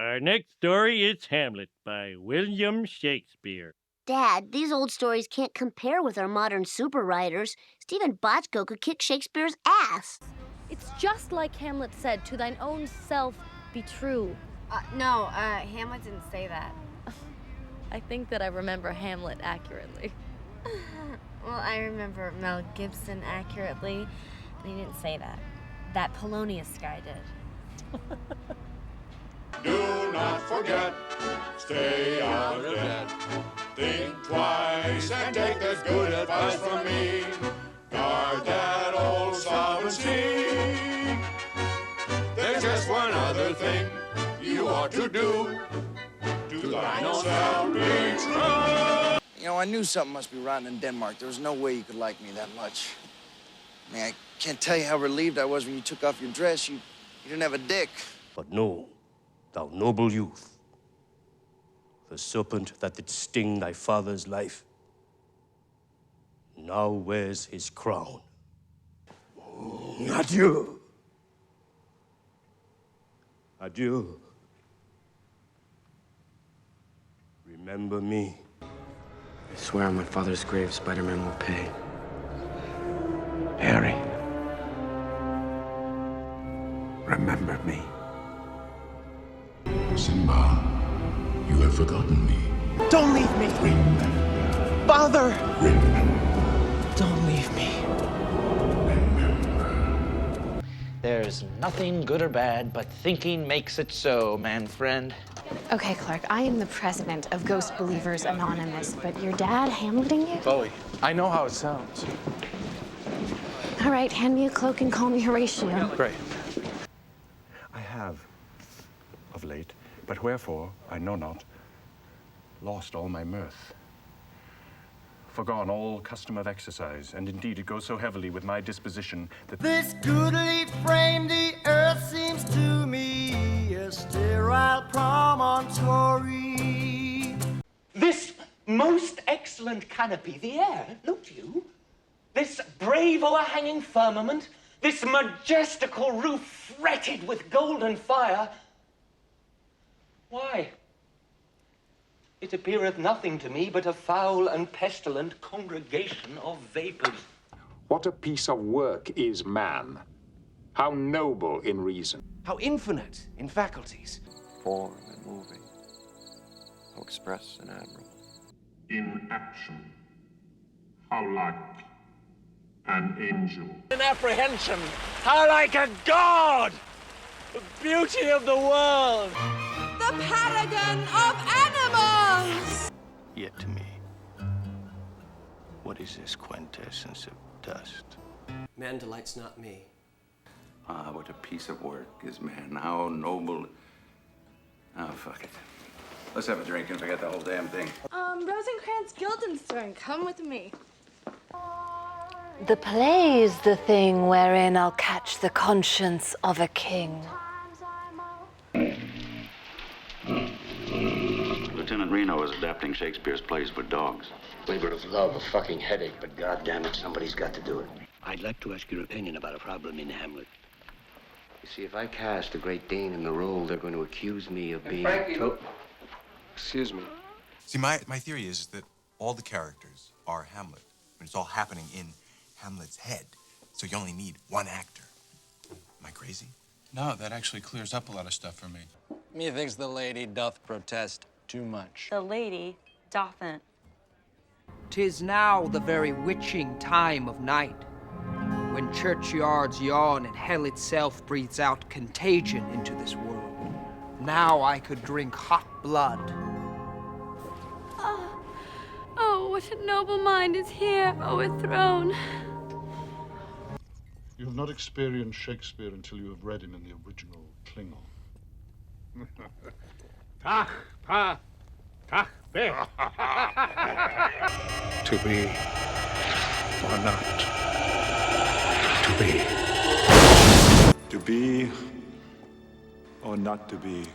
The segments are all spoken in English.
Our next story is Hamlet by William Shakespeare. Dad, these old stories can't compare with our modern super writers. Stephen Bochco could kick Shakespeare's ass. It's just like Hamlet said, to thine own self be true. No, Hamlet didn't say that. I think that I remember Hamlet accurately. Well, I remember Mel Gibson accurately, and he didn't say that. That Polonius guy did. Do not forget, stay out of debt. Think twice and take this good advice from me. Guard that old sovereignty. There's just one other thing you ought to do. To thine own self be true. You know, I knew something must be rotten in Denmark. There was no way you could like me that much. I mean, I can't tell you how relieved I was when you took off your dress. You didn't have a dick. But know, thou noble youth, the serpent that did sting thy father's life now wears his crown. Adieu. Adieu. Remember me. I swear on my father's grave, Spider-Man will pay. Harry, remember me. Simba, you have forgotten me. Don't leave me. Remember. Father! Remember. Don't leave me. Remember. There's nothing good or bad, but thinking makes it so, man friend. Okay, Clark, I am the president of Ghost Believers Anonymous, but your dad Hamleting you? Bowie, I know how it sounds. All right, hand me a cloak and call me Horatio. Great. I have, of late, but wherefore, I know not, lost all my mirth. Forgone all custom of exercise, and indeed it goes so heavily with my disposition that this goodly frame, the earth seems to me a sterile promontory. This most excellent canopy, the air, note you? This brave o'erhanging firmament, this majestical roof fretted with golden fire. Why? It appeareth nothing to me but a foul and pestilent congregation of vapors. what a piece of work is man. How noble in reason. How infinite in faculties. Form and moving. How express and admirable. In action, how like an angel. In apprehension, how like a god! The beauty of the world! The paragon of animals! Yet to me, what is this quintessence of dust? Man delights not me. Ah, what a piece of work is man. How noble. Oh, fuck it. Let's have a drink and forget the whole damn thing. Rosencrantz Guildenstern, come with me. The play's the thing wherein I'll catch the conscience of a king. Lieutenant Reno is adapting Shakespeare's plays for dogs. Labor of love, a fucking headache, but goddammit, somebody's got to do it. I'd like to ask your opinion about a problem in Hamlet. You see, if I cast the Great Dane in the role, they're going to accuse me of being... Excuse me. See, my theory is that all the characters are Hamlet. And it's all happening in Hamlet's head. So you only need one actor. Am I crazy? No, that actually clears up a lot of stuff for me. Methinks the lady doth protest too much. The lady dothn't. 'Tis now the very witching time of night, when churchyards yawn and hell itself breathes out contagion into this world. Now I could drink hot blood. Oh, what a noble mind is here overthrown. You have not experienced Shakespeare until you have read him in the original Klingon. Tach, pa, tach, be. to be or not to be. To be or not to be.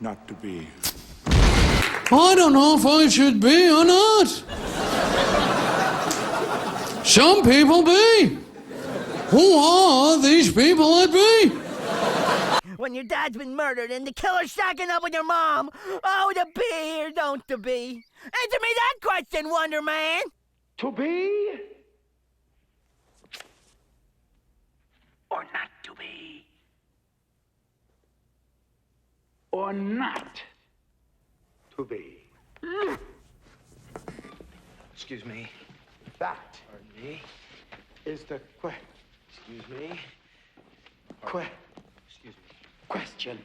Not to be. I don't know if I should be or not. Some people be. Who are these people that be? when your dad's been murdered and the killer's shacking up with your mom? Oh, to be or don't to be? Answer me that question, Wonder Man! To be or not to be? Or not to be? Excuse me. That Pardon me. is the Excuse me. Excuse me. question.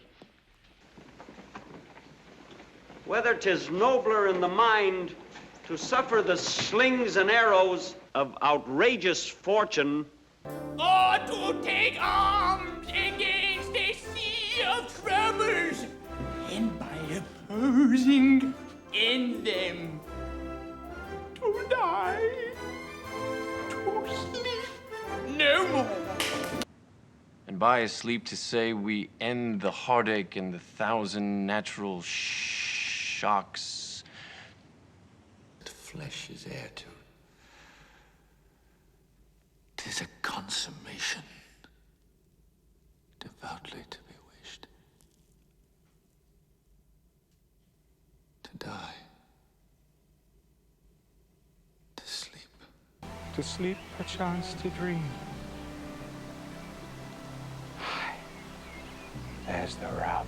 Whether 'tis nobler in the mind to suffer the slings and arrows of outrageous fortune, or to take arms against a sea of troubles, and by opposing in them, to die, to sleep no more. And by a sleep to say we end the heartache and the thousand natural shocks. That flesh is heir to. 'Tis a consummation, devoutly to be wished. To die. To sleep. To sleep, perchance to dream. There's the rub.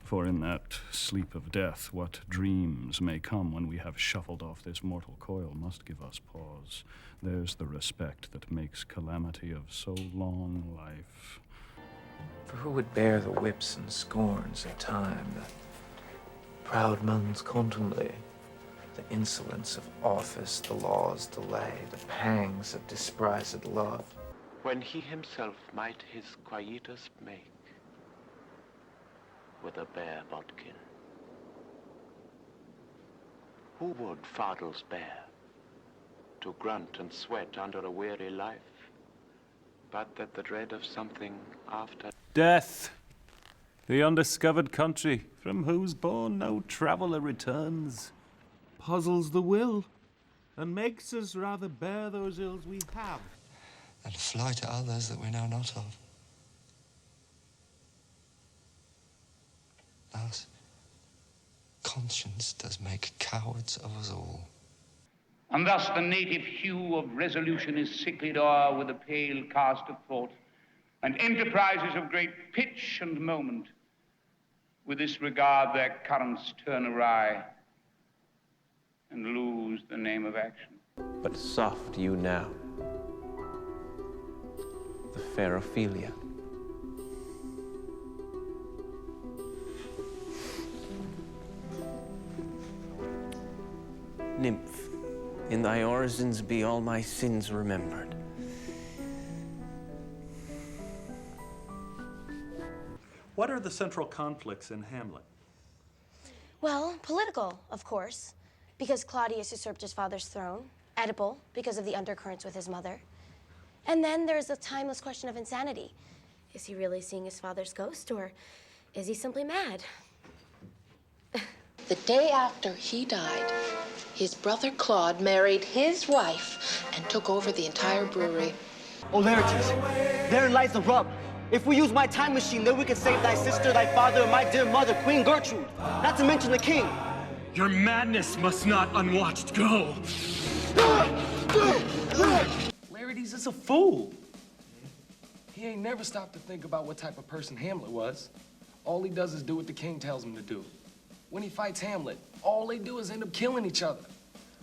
For in that sleep of death, what dreams may come when we have shuffled off this mortal coil must give us pause. There's the respect that makes calamity of so long life. For who would bear the whips and scorns of time, the proud man's contumely, the insolence of office, the law's delay, the pangs of desprised love? When he himself might his quietus make with a bare bodkin. Who would fardels bear to grunt and sweat under a weary life, but that the dread of something after Death, the undiscovered country, from whose bourne no traveller returns, puzzles the will, and makes us rather bear those ills we have, and fly to others that we know not of. Thus, conscience does make cowards of us all. And thus the native hue of resolution is sicklied o'er with a pale cast of thought, and enterprises of great pitch and moment, with this regard their currents turn awry, and lose the name of action. But soft you now, the fair Ophelia. Nymph, in thy orisons be all my sins remembered. What are the central conflicts in Hamlet? Well, political, of course, because Claudius usurped his father's throne. Oedipal, because of the undercurrents with his mother. And then there's the timeless question of insanity. Is he really seeing his father's ghost, or is he simply mad? The day after he died, his brother Claude married his wife and took over the entire brewery. Oh, Laertes, therein lies the rub. If we use my time machine, then we can save thy sister, thy father, and my dear mother, Queen Gertrude. Not to mention the king. Your madness must not unwatched go. Laertes is a fool. He ain't never stopped to think about what type of person Hamlet was. All he does is do what the king tells him to do. When he fights Hamlet, all they do is end up killing each other.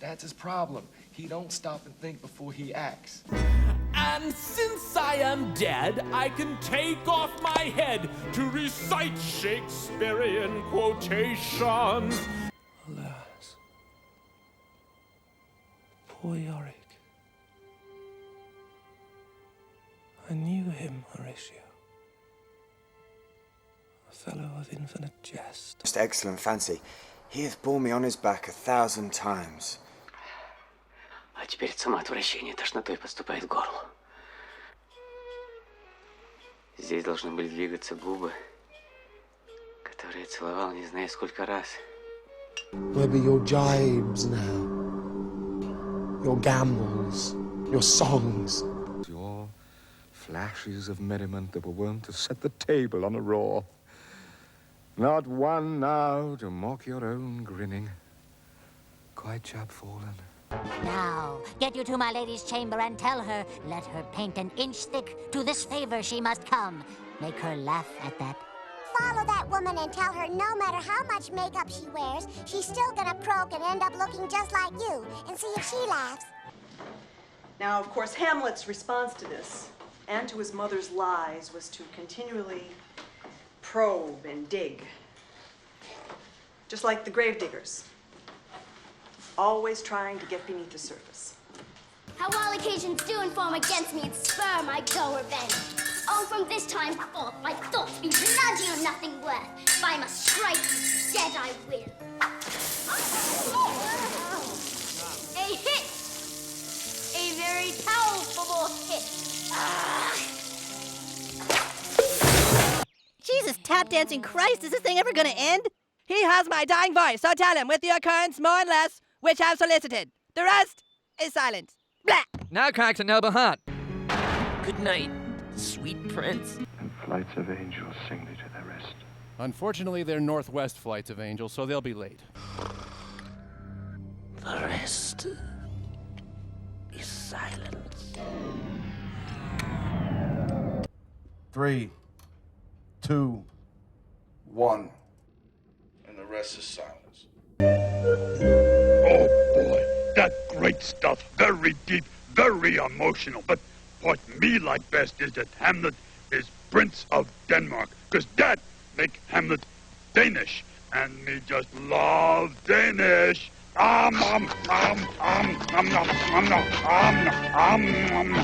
That's his problem. He don't stop and think before he acts. And since I am dead, I can take off my head to recite Shakespearean quotations. Alas, poor Yorick. I knew him, Horatio. A fellow of infinite jest. Most excellent fancy. He hath borne me on his back 1,000 times. А теперь само отвращение тошнотой подступает к горлу. Здесь должны были двигаться губы, которые я целовал не знаю сколько раз. Where be your jibes now? Your gambols, your songs? Your flashes of merriment that were wont to set the table on a roar. Not one now to mock your own grinning. Quite chapfallen. Now, get you to my lady's chamber and tell her, let her paint an inch thick, to this favor she must come. Make her laugh at that. Follow that woman and tell her no matter how much makeup she wears, she's still gonna croak and end up looking just like you, and see if she laughs. Now, of course, Hamlet's response to this, and to his mother's lies, was to continually probe and dig. Just like the gravediggers. Always trying to get beneath the surface. How all occasions do inform against me and spur my dull revenge. Oh, from this time forth, my thoughts be bloody or nothing worth. If I must strike you dead, I will. A hit! A very palpable hit. Jesus, tap dancing Christ, is this thing ever gonna end? He has my dying voice, so tell him with the occurrence more and less, which have solicited. The rest is silence. Blah! Now cracks a noble heart. Good night, sweet prince. And flights of angels sing thee to their rest. Unfortunately, they're northwest flights of angels, so they'll be late. The rest is silence. 3, 2, 1. And the rest is silence. Oh boy, that great stuff. Very deep, very emotional. But what me like best is that Hamlet is Prince of Denmark, because that make Hamlet Danish. And me just love Danish. Nom nom nom nom nom nom nom nom nom nom nom.